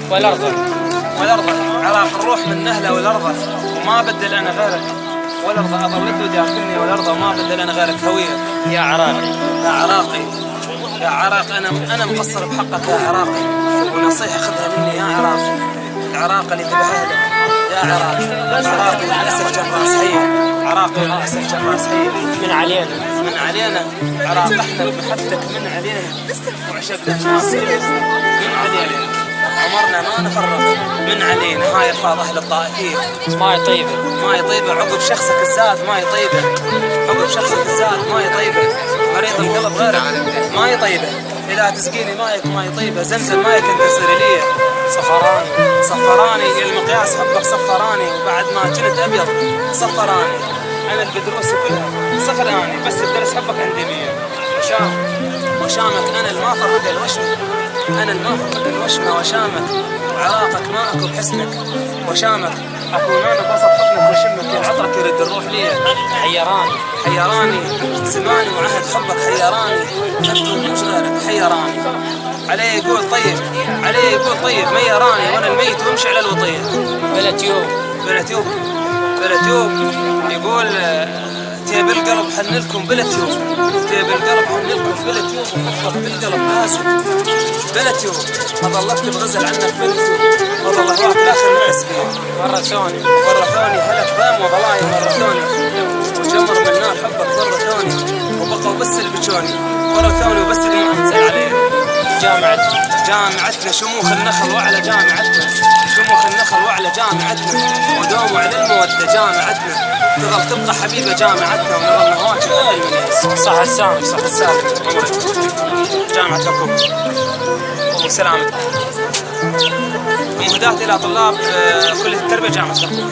والأرض والأرض عراق الروح من أهله والأرض وما بدل أنا غيرك، والأرض أظل ودي أكلني والأرض وما بدل أنا غيرك هوية. يا عراقي يا عراقي يا عراق أنا مقصر بحقك يا عراقي، ونصيحة خذها مني يا عراقي، العراق اللي تبعها يا عراقي للأسف جراس حي، عراقي للأسف جراس حي من علينا عراق احنا بمحبتك من علينا، وعشقنا الناس من علينا، عمرنا ما نفرط من علينا. هاي الفاظ اهل الطائفين ماي طيبة عقب شخصك الزاد ماي طيبة، عقب شخصك الزاد ماي طيبة، مريض القلب غيرك ماي طيبة، إذا تسقيني ماي طيبة، زمزم مايك انت تصير لي صفراني المقياس حبك صفراني، وبعد ما كنت ابيض صفراني، انا البدروس كلها صفر اني، بس بدرس حبك عندي 100 وشامك انا الما فرق الوشمة، انا الما فرق الوشمة وشامك، وعراقك ما اكو بحسنك وشامك، اكون انا بسط حضنك وشمك، العطرك يرد الروح لي حيراني زماني وعهد حبك حيراني، نفسه مش غيرك حيراني، عليه يقول طيب ميراني، وانا الميت وامشي على الوطيه. بلا تيوب يقول تيب القلب حنلكم بلا تيوب، تيب القلب حنلكم بلا تيوب، وحفظك بالقلب ناسف بلا تيوب، اظل اكتب غزل عنك بلا تيوب، واظل اهواك لاخر المسكين، ورثوني هلك ضام وضلايم، ورثوني وجمر من نار حبك ورثوني، وبقوا بس البجوني ورثوني، وبس اللي ما انزل عليه. جامعتنا شموخ النخل وعلى جامعتنا، ودوم على المودة جامعتنا، تظل تبقى حبيبة جامعتنا، ونظل نواجه أهل المنيس. صح السامي عمرك جامعتكم وسلامتكم. مهدات إلى طلاب كلية التربية جامعتكم.